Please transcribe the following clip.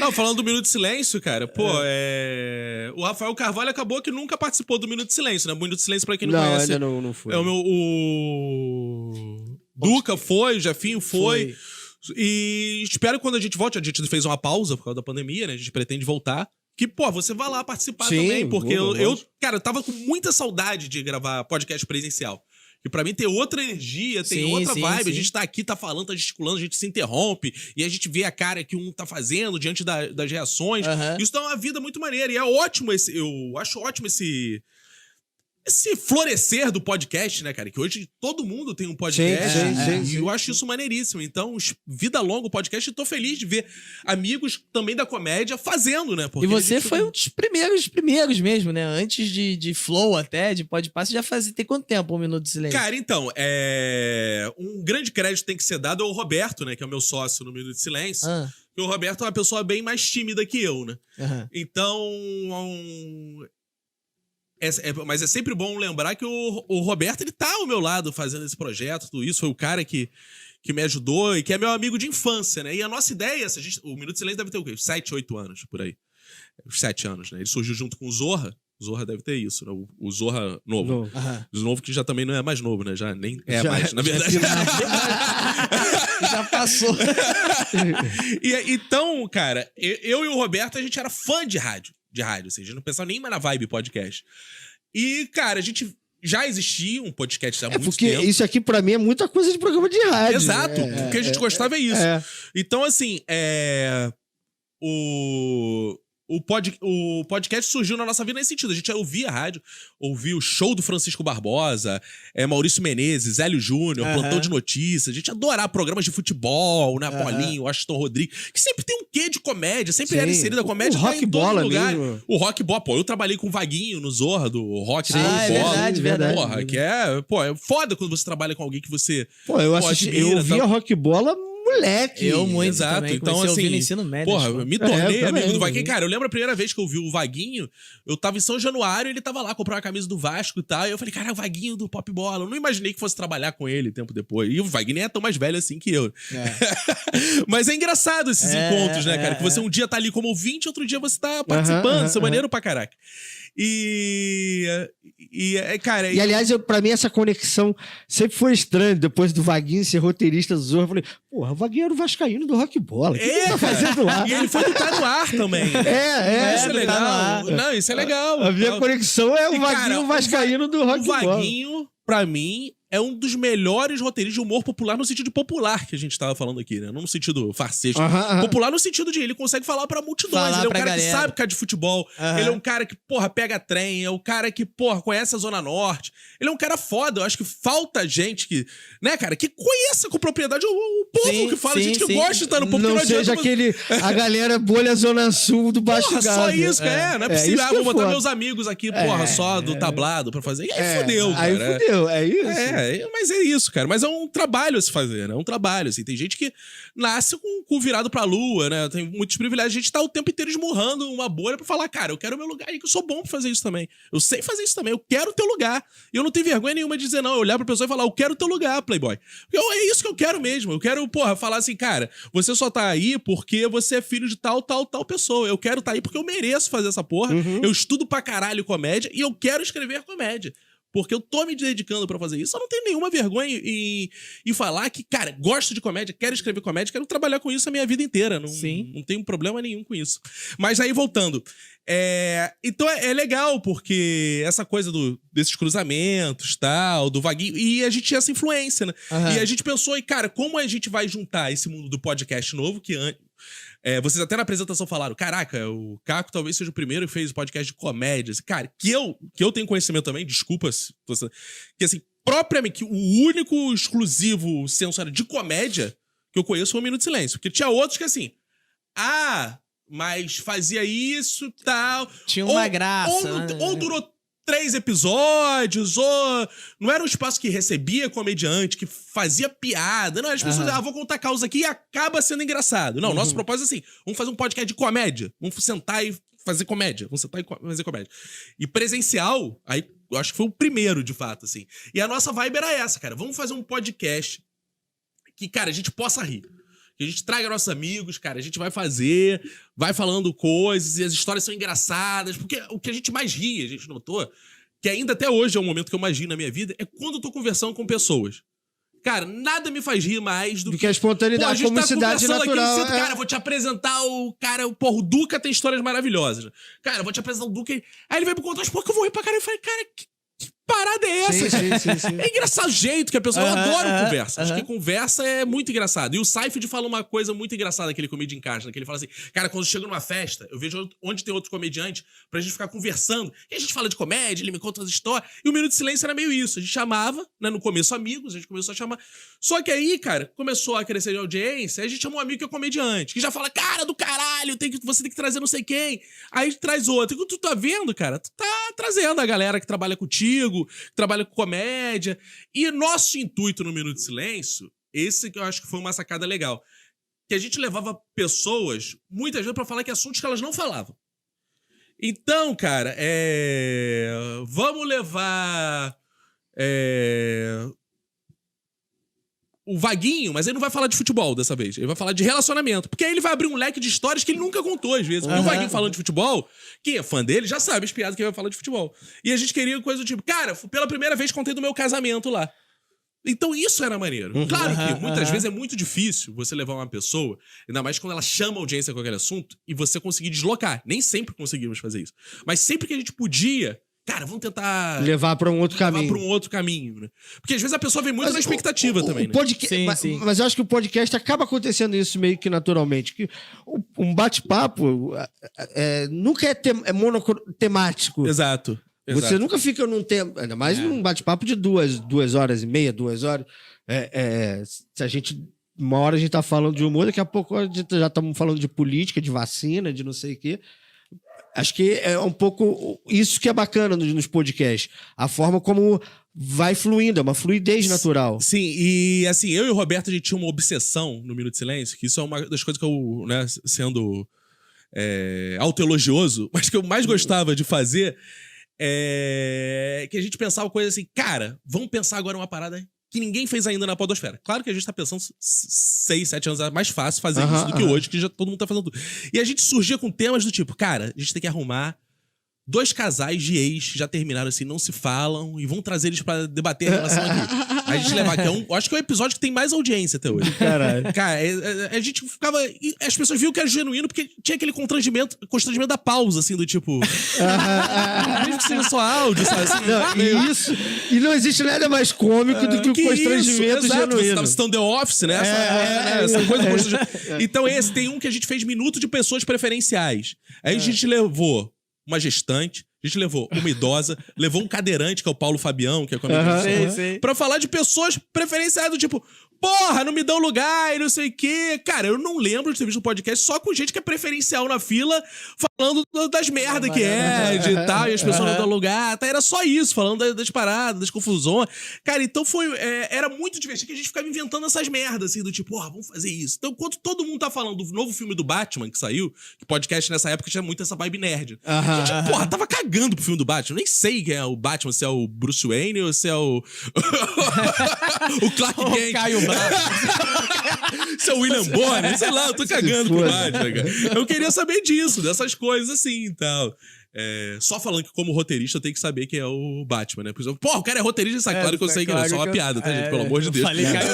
Não, falando do Minuto de Silêncio, cara, pô, o Rafael Carvalho acabou que nunca participou do Minuto de Silêncio, né? O Minuto de Silêncio, pra quem não conhece... Ainda não foi. É o Duca foi, o Jefinho foi. E espero que quando a gente volte, a gente fez uma pausa por causa da pandemia, né? A gente pretende voltar. Que, pô, você vai lá participar também, porque cara, eu tava com muita saudade de gravar podcast presencial. Que pra mim tem outra energia, tem outra vibe. A gente tá aqui, tá falando, tá gesticulando, a gente se interrompe e a gente vê a cara que um tá fazendo diante das reações. Isso dá uma vida muito maneira. E é ótimo eu acho ótimo esse florescer do podcast, né, cara? Que hoje todo mundo tem um podcast. E eu acho isso maneiríssimo. Então, vida longa o podcast. E tô feliz de ver amigos também da comédia fazendo, né? Porque e você foi um dos primeiros mesmo, né? Antes de Flow até, de Podpah, você já fazia... Tem quanto tempo um Minuto de Silêncio? Cara, então, um grande crédito tem que ser dado ao Roberto, né? Que é o meu sócio no Minuto de Silêncio. Porque o Roberto é uma pessoa bem mais tímida que eu, né? Então... mas é sempre bom lembrar que o Roberto, ele tá ao meu lado fazendo esse projeto, tudo isso. Foi o cara que me ajudou e que é meu amigo de infância, né? E a nossa ideia, o Minuto de Silêncio deve ter o quê? 7, 8 anos, por aí. Os 7 anos, né? Ele surgiu junto com o Zorra. O Zorra deve ter isso, né? O Zorra novo. O novo que já também não é mais novo, né? Já nem é mais, na verdade. Já passou. Então, cara, eu e o Roberto, a gente era fã de rádio, assim, a gente não pensava nem mais na vibe podcast. E, cara, a gente já existia um podcast há muito tempo. Porque isso aqui, pra mim, é muita coisa de programa de rádio. Exato. O que a gente gostava é isso. Então, assim, o podcast surgiu na nossa vida nesse sentido. A gente ouvia a rádio, ouvia o show do Francisco Barbosa, Maurício Menezes, Hélio Júnior, Plantão de Notícias. A gente adorava programas de futebol, né? Paulinho, Aston Rodrigues, que sempre tem um quê de comédia, sempre era inserido a comédia. O rock bola lugar. O rock bola, pô, eu trabalhei com o Vaguinho no Zorra, do rock bola. Verdade. Porra, que é foda quando você trabalha com alguém que você... Pô, eu ouvia rock bola... moleque. Eu muito Exato. também. Então, assim, no ensino médio, porra, eu me tornei amigo do Vaguinho. Também. Cara, eu lembro a primeira vez que eu vi o Vaguinho, eu tava em São Januário e ele tava lá, comprou uma camisa do Vasco e tal, e eu falei, cara, o Vaguinho do Pop Bola. Eu não imaginei que fosse trabalhar com ele tempo depois. E o Vaguinho nem é tão mais velho assim que eu. Mas é engraçado esses encontros, né, cara? Que você um dia tá ali como ouvinte, outro dia você tá participando. Isso é maneiro pra caraca. Cara... E aliás, pra mim essa conexão sempre foi estranha. Depois do Vaguinho ser roteirista do Zorro, eu falei, porra, o Vaguinho era o vascaíno do Rock Bola. O que ele tá fazendo lá? E ele foi do Tá No Ar também. Isso é legal. Não, isso é legal. A minha conexão é o Vaguinho vascaíno do Rock Bola. O Vaguinho, pra mim, é um dos melhores roteiristas de humor popular no sentido popular que a gente tava falando aqui, né? Não no sentido farsesco. Popular no sentido de ele consegue falar pra multidões. Ele é um cara que sabe ficar de futebol. Ele é um cara que, porra, pega trem. É um cara que, porra, conhece a Zona Norte. Ele é um cara foda. Eu acho que falta gente que, né, cara, que conheça com propriedade o povo que fala. Gente que gosta de estar no povo. Não seja a galera bolha Zona Sul do Baixo Gado. Só isso, não é possível. Vou botar meus amigos aqui, porra, só do tablado pra fazer. E aí fudeu, cara. Aí fudeu, é isso. Mas é isso, cara. Mas é um trabalho a se fazer, né? É um trabalho, assim. Tem gente que nasce com o cu virado pra lua, né? Tem muitos privilégios. A gente tá o tempo inteiro esmurrando uma bolha pra falar, cara, eu quero o meu lugar. E que eu sou bom pra fazer isso também. Eu sei fazer isso também. Eu quero o teu lugar. E eu não tenho vergonha nenhuma de dizer não. Eu olhar pra pessoa e falar, eu quero o teu lugar, Playboy. É isso que eu quero mesmo. Eu quero, porra, falar assim, cara, você só tá aí porque você é filho de tal pessoa. Eu quero tá aí porque eu mereço fazer essa porra. Eu estudo pra caralho comédia e eu quero escrever comédia. Porque eu tô me dedicando pra fazer isso. Eu não tenho nenhuma vergonha em falar que, cara, gosto de comédia, quero escrever comédia, quero trabalhar com isso a minha vida inteira. Não tenho problema nenhum com isso. Mas aí, voltando. Então é legal, porque essa coisa desses cruzamentos, tal, do Vaguinho. E a gente tinha essa influência, né? E a gente pensou, cara, como a gente vai juntar esse mundo do podcast novo, que vocês até na apresentação falaram, caraca, o Caco talvez seja o primeiro que fez podcast de comédia. Cara, que eu tenho conhecimento também, desculpa se você... Que assim, propriamente, que o único exclusivo sensório de comédia que eu conheço foi o Minuto de Silêncio. Porque tinha outros que assim, mas fazia isso e tal. Tinha uma graça. Ou durou 3 episódios, ou não era um espaço que recebia comediante, que fazia piada. Não, as pessoas, vou contar causa aqui e acaba sendo engraçado. Não, nosso propósito é assim, vamos fazer um podcast de comédia. Vamos sentar e fazer comédia. Vamos sentar e fazer comédia. E presencial, aí eu acho que foi o primeiro, de fato, assim. E a nossa vibe era essa, cara. Vamos fazer um podcast que, cara, a gente possa rir. Que a gente traga nossos amigos, cara. A gente vai fazer, vai falando coisas e as histórias são engraçadas. Porque o que a gente mais ri, a gente notou, que ainda até hoje é o momento que eu mais rio na minha vida, é quando eu tô conversando com pessoas. Cara, nada me faz rir mais do que a espontaneidade, a comicidade natural. Aqui, cara, vou te apresentar o cara... Porra, o Duca tem histórias maravilhosas. Cara, vou te apresentar o Duca. Aí ele vai me contar, pô, que eu vou rir pra caralho. Eu falei, cara, que parada é essa? Sim. É engraçado o jeito que a pessoa... Eu adoro conversa. Acho que conversa é muito engraçado. E o Seinfeld fala uma coisa muito engraçada que ele comédia em caixa, né? Que ele fala assim, cara, quando eu chego numa festa, eu vejo onde tem outro comediante pra gente ficar conversando. E a gente fala de comédia, ele me conta as histórias. E o Minuto de Silêncio era meio isso. A gente chamava, né? No começo amigos, a gente começou a chamar. Só que aí, cara, começou a crescer de audiência, aí a gente chamou um amigo que é comediante, que já fala, cara do caralho, você tem que trazer não sei quem. Aí traz outro. E tu tá vendo, cara? Tu tá trazendo a galera que trabalha contigo, que trabalha com comédia. E nosso intuito no Minuto de Silêncio, esse que eu acho que foi uma sacada legal, que a gente levava pessoas, muitas vezes, pra falar que assuntos que elas não falavam. Então, cara, vamos levar o Vaguinho, mas ele não vai falar de futebol dessa vez. Ele vai falar de relacionamento. Porque aí ele vai abrir um leque de histórias que ele nunca contou, às vezes. Porque o Vaguinho falando de futebol, quem é fã dele já sabe as piadas que ele vai falar de futebol. E a gente queria coisa do tipo, cara, pela primeira vez contei do meu casamento lá. Então isso era maneiro. Claro que muitas vezes é muito difícil você levar uma pessoa, ainda mais quando ela chama a audiência com aquele assunto, e você conseguir deslocar. Nem sempre conseguimos fazer isso. Mas sempre que a gente podia... Cara, vamos tentar... levar pra um outro caminho. Levar pra um outro caminho, né? Porque às vezes a pessoa vem muito na expectativa também, né? Sim. Mas eu acho que o podcast acaba acontecendo isso meio que naturalmente. Que um bate-papo nunca é monotemático. Exato. Você nunca fica num tema... Ainda mais num bate-papo de 2h30, 2 horas. Se a gente... Uma hora a gente tá falando de humor, daqui a pouco já estamos falando de política, de vacina, de não sei o quê. Acho que é um pouco isso que é bacana nos podcasts. A forma como vai fluindo, é uma fluidez natural. Sim, e assim, eu e o Roberto, a gente tinha uma obsessão no Minuto de Silêncio, que isso é uma das coisas que eu, né, sendo autoelogioso, mas que eu mais gostava de fazer, que a gente pensava coisa assim, cara, vamos pensar agora uma parada que ninguém fez ainda na podosfera. Claro que a gente tá pensando 6, 7 anos, é mais fácil fazer isso do que hoje, que já todo mundo tá fazendo tudo. E a gente surgia com temas do tipo, cara, a gente tem que arrumar 2 casais de ex que já terminaram assim, não se falam, e vão trazer eles pra debater a relação aqui. A gente levar, que acho que é o episódio que tem mais audiência até hoje. Caralho. Cara, a gente ficava... As pessoas viam que era genuíno porque tinha aquele constrangimento da pausa, assim, do tipo... mesmo que seja só áudio, sabe? Assim, E não existe nada mais cômico do que o constrangimento genuíno. Você tava citando The Office, né? Essa coisa constrangimento. Então tem um que a gente fez minuto de pessoas preferenciais. Aí a gente levou uma gestante, a gente levou uma idosa, levou um cadeirante, que é o Paulo Fabião, que é comediante, pra falar de pessoas preferenciais do tipo, porra, não me dão lugar e não sei o quê. Cara, eu não lembro de ter visto um podcast só com gente que é preferencial na fila, falando das merda que de tal, e as pessoas não dão lugar. Tá, era só isso, falando das paradas, das confusões. Cara, então era muito divertido que a gente ficava inventando essas merdas, assim, do tipo, porra, vamos fazer isso. Então, enquanto todo mundo tá falando do novo filme do Batman que saiu, que podcast nessa época tinha muito essa vibe nerd. A gente, porra, tava cagando pro filme do Batman. Nem sei quem é o Batman, se é o Bruce Wayne ou se é o... o Clark Kent. Caio Se é o William Bonner, sei lá, eu tô cagando pro Batman, cara. Eu queria saber disso, dessas coisas assim e tal. Só falando que como roteirista eu tenho que saber quem é o Batman, né? Porque, pô, o cara é roteirista, sabe? Claro que eu sei que não, é só uma piada, tá, gente? Pelo amor de Deus. Falei, Caio.